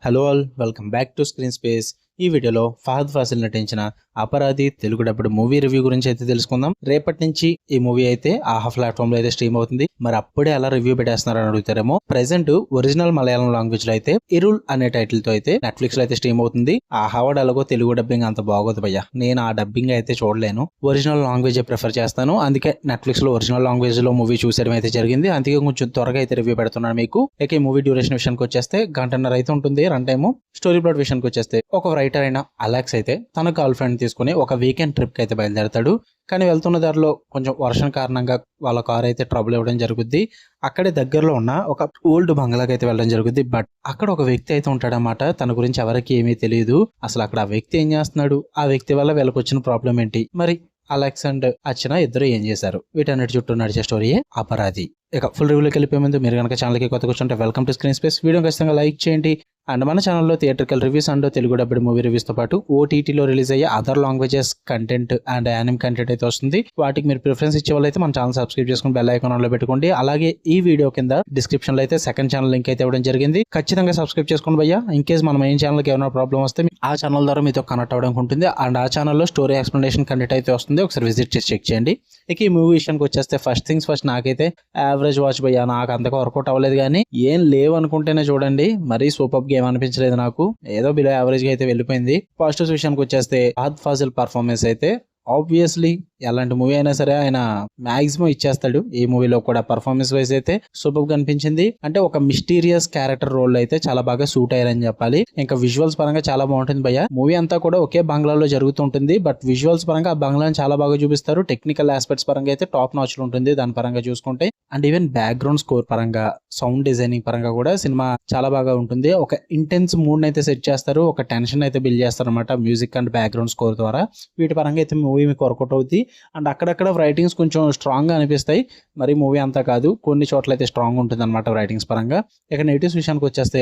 Hello all, welcome back to screen space. ఈ వీడియోలో Fahadh fossil నటించిన అపరాధి తెలుగు డబ్బుడ్ మూవీ రివ్యూ గురించి అయితే తెలుసుకుందాం. రేపటి నుంచి ఈ మూవీ అయితే ఆహా ప్లాట్ఫామ్ లో అయితే స్ట్రీమ్ అవుతుంది. మరి అప్పుడే అలా రివ్యూ పెట్టేస్తున్నారని అడుగుతారేమో. ప్రెసెంట్ ఒరిజినల్ మలయాళం లాంగ్వేజ్ లో అయితే ఇరుల్ అనే టైటిల్ తో అయితే నెట్ఫ్లిక్స్ లో అయితే స్ట్రీమ్ అవుతుంది. ఆహా వాడు అలాగో తెలుగు డబ్బింగ్ అంత బాగోదు భయ్య, నేను ఆ డబ్బింగ్ అయితే చూడలేను. ఒరిజినల్ లాంగ్వేజ్ ప్రిఫర్ చేస్తాను. అందుకే నెట్ఫ్లిక్స్ లో ఒరిజినల్ లాంగ్వేజ్ లో మూవీ చూసేయడం అయితే జరిగింది. అందుకే కొంచెం త్వరగా అయితే రివ్యూ పెడుతున్నాను మీకు. ఇక ఈ మూవీ డ్యూరేషన్ విషయానికి వచ్చేస్తే గంటన్నర అయితే ఉంటుంది రన్ టైమ్. స్టోరీ ప్లాట్ విషయానికి వచ్చేస్తే ఒక రైటర్ అయిన అలెక్స్ అయితే తన గర్ల్ ఫ్రెండ్ తీసుకుని ఒక వీకెండ్ ట్రిప్ కి అయితే బయలుదేరతాడు. కానీ వెళ్తున్న దారిలో కొంచెం వర్షం కారణంగా వాళ్ళ కార్ అయితే ట్రబుల్ ఇవ్వడం జరుగుద్ది. అక్కడే దగ్గరలో ఉన్న ఒక ఓల్డ్ బంగ్లాకి అయితే వెళ్ళడం జరుగుద్ది. బట్ అక్కడ ఒక వ్యక్తి అయితే ఉంటాడన్నమాట. తన గురించి ఎవరికి ఏమీ తెలియదు. అసలు అక్కడ ఆ వ్యక్తి ఏం చేస్తున్నాడు, ఆ వ్యక్తి వల్ల వీళ్ళకి వచ్చిన ప్రాబ్లం ఏంటి, మరి అలెక్స్ అండ్ అర్చన ఇద్దరు ఏం చేశారు, వీటన్నిటి చుట్టూ నడిచే స్టోరీయే అపరాధి. ఇక ఫుల్ రివ్యూలోకి వెళ్ళిపోయే ముందు మీరు కనుక ఛానల్కి కొత్తగా కూర్చుంటే welcome to screen space. Video ఖచ్చితంగా లైక్ చేయండి. అండ్ మన ఛానల్లో theatrical reviews and Telugu dubbed movie reviews తో పాటు ఓటీటీలో రిలీజ్ అయ్యే other languages content and anime content అయితే వస్తుంది. వాటికి మీరు ప్రిఫరెన్స్ ఇచ్చే వాళ్ళైతే మన ఛానల్ సబ్స్క్రైబ్ చేసుకుని బెల్ ఐకాన్ ఆన్లో పెట్టుకోండి. అలాగే ఈ వీడియో కింద డిస్క్రిప్షన్ లో అయితే సెకండ్ ఛానల్ లింక్ అయితే ఇవ్వడం జరిగింది. ఖచ్చితంగా సబ్స్క్రైబ్ చేసుకోండి భయ్యా. ఇన్ కేస్ మన మెయిన్ ఛానల్కి ఏమైనా ప్రాబ్లం వస్తే ఆ ఛానల్ ద్వారా మీతో కనెక్ట్ అవ్వడానికి ఉంటుంది. అండ్ ఆ ఛానల్లో స్టోరీ ఎక్స్ప్లెనేషన్ కంటెంట్ అయితే వస్తుంది. ఒకసారి విజిట్ చేసి చెక్ చేయండి. ఇక ఈ మూవీ విషయానికి వచ్చేస్తే ఫస్ట్ థింగ్స్ ఫస్ట్, నాకైతే యావరేజ్ వాచ్ భయ్యా. నాకు అంతగా వర్కౌట్ అవ్వలేదు, కానీ ఏం లేవు అనుకుంటేనే చూడండి, మరీ సూపర్ గేమ్ అనిపించలేదు నాకు. ఏదో బిలో యావరేజ్ గా అయితే వెళ్ళిపోయింది. పాజిటివ్స్ విషయానికి వచ్చేస్తే ఫహద్ ఫాసిల్ పర్ఫార్మెన్స్ అయితే ఆబ్వియస్లీ ఎలాంటి మూవీ అయినా సరే ఆయన మాక్సిమం ఇచ్చేస్తాడు. ఈ మూవీలో కూడా పర్ఫార్మెన్స్ వైజ్ అయితే సూపర్ గా అనిపించింది. అంటే ఒక మిస్టీరియస్ క్యారెక్టర్ రోల్ అయితే చాలా బాగా సూట్ అయ్యారని చెప్పాలి. ఇంకా విజువల్స్ పరంగా చాలా బాగుంటుంది భయ్య. మూవీ అంతా కూడా ఒకే బంగ్లాలో జరుగుతుంటుంది. బట్ విజువల్స్ పరంగా ఆ బంగ్లాని చాలా బాగా చూపిస్తారు. టెక్నికల్ ఆస్పెక్ట్స్ పరంగా అయితే టాప్ నాచ్ లో ఉంటుంది దాని పరంగా చూసుకుంటే. అండ్ ఈవెన్ బ్యాక్గ్రౌండ్ స్కోర్ పరంగా, సౌండ్ డిజైనింగ్ పరంగా కూడా సినిమా చాలా బాగా ఉంటుంది. ఒక ఇంటెన్స్ మూడ్ అయితే సెట్ చేస్తారు, ఒక టెన్షన్ అయితే బిల్డ్ చేస్తారు అనమాట మ్యూజిక్ అండ్ బ్యాక్గ్రౌండ్ స్కోర్ ద్వారా. వీటి పరంగా అయితే మూవీ మీకు వర్కౌట్ అవుతుంది. అండ్ అక్కడక్కడ రైటింగ్స్ కొంచెం స్ట్రాంగ్ గా అనిపిస్తాయి, మరి మూవీ అంతా కాదు, కొన్ని చోట్ల అయితే స్ట్రాంగ్ ఉంటుంది అనమాట రైటింగ్స్ పరంగా. ఇక నెగిటివ్స్ విషయానికి వచ్చేస్తే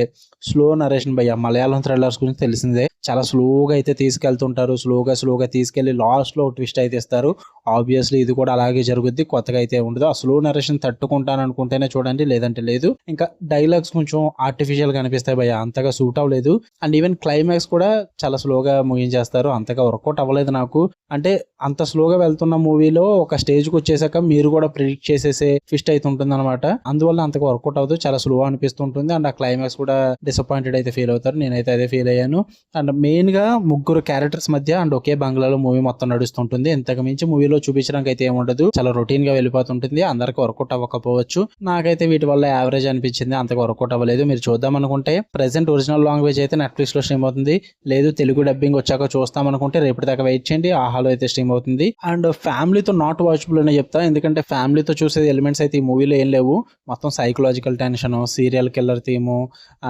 స్లో నరేషన్ భయ్య. మలయాళం థ్రిల్లర్స్ గురించి తెలిసిందే, చాలా స్లోగా అయితే తీసుకెళ్తుంటారు. స్లోగా తీసుకెళ్లి లాస్ట్ లో ట్విస్ట్ అయితే ఇస్తారు. ఆబ్వియస్లీ ఇది కూడా అలాగే జరుగుద్ది, కొత్తగా అయితే ఉండదు. ఆ స్లో నరేషన్ తట్టుకుంటాను అనుకుంటేనే చూడండి, లేదంటే లేదు. ఇంకా డైలాగ్స్ కొంచెం ఆర్టిఫిషియల్ గా అనిపిస్తాయి భయ్య, అంతగా సూట్ అవ్వలేదు. అండ్ ఈవెన్ క్లైమాక్స్ కూడా చాలా స్లోగా ముగించేస్తారు, అంతగా వర్కౌట్ అవ్వలేదు నాకు. అంటే అంత స్లోగా వెళ్తున్న మూవీలో ఒక స్టేజ్ కి వచ్చేసాక మీరు కూడా ప్రిడిక్ట్ చేసేసే ట్విస్ట్ అయితే ఉంటుంది అనమాట. అందువల్ల అంతగా వర్కౌట్ అవుతుంది, చాలా స్లో అనిపిస్తుంటుంది. అండ్ ఆ క్లైమాక్స్ కూడా డిసప్పాయింటెడ్ అయితే ఫీల్ అవుతారు. నేనైతే అదే ఫీల్ అయ్యాను. అండ్ మెయిన్ గా ముగ్గురు క్యారెక్టర్స్ మధ్య అండ్ ఒకే బంగ్లాలో మూవీ మొత్తం నడుస్తుంటుంది. ఇంతకు మించి మూవీలో చూపించడానికి అయితే ఏముండదు, చాలా రొటీన్ గా వెళ్ళిపోతుంటుంది. అందరికి వర్కౌట్ అవ్వకపోవచ్చు, నాకైతే వీటి వల్ల యావరేజ్ అనిపించింది, అంతగా వర్కౌట్ అవ్వలేదు. మీరు చూద్దాం అనుకుంటే ప్రెసెంట్ ఒరిజినల్ లాంగ్వేజ్ అయితే నెట్ఫ్లిక్స్ లో స్ట్రీమ్ అవుతుంది. లేదు తెలుగు డబ్బింగ్ వచ్చాక చూస్తాం అనుకుంటే రేపటి దాకా వెయిట్ చేయండి, ఆహాలో అయితే స్ట్రీమ్ అవుతుంది. అండ్ ఫ్యామిలీతో నాట్ వాచబుల్ అనే చెప్తా, ఎందుకంటే ఫ్యామిలీతో చూసే ఎలిమెంట్స్ అయితే ఈ మూవీలో ఏం లేవు. మొత్తం psychological tension, serial killer theme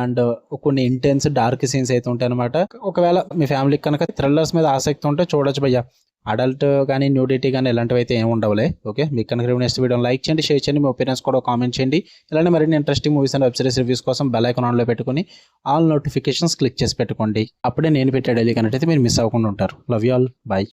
and కొన్ని ఇంటెన్స్ డార్క్ సీన్స్ అయితే ఉంటాయి అనమాట. ఒకవేళ మీ ఫ్యామిలీకి కనుక థ్రిల్లర్స్ మీద ఆసక్తి ఉంటే చూడొచ్చు భయ్య. అడల్ట్ కానీ న్యూడిటీ కానీ ఇలాంటివి అయితే ఏమి ఉండవులే. ఓకే, మీకు కనుక నెక్స్ట్ వీడియో లైక్ చేయండి, షేర్ చేయండి, మీ ఒపీనియన్స్ కూడా కామెంట్ చేయండి. ఇలానే మరిన్ని interesting movies and web series reviews కోసం బెల్ ఐకాన్ ఆన్లో పెట్టుకుని ఆల్ నోటిఫికేషన్స్ క్లిక్ చేసి పెట్టుకోండి. అప్పుడే నేను పెట్టే డైలీ కనెక్ట్ అయితే మీరు మిస్ అవ్వకుండా ఉంటారు. Love you all, by.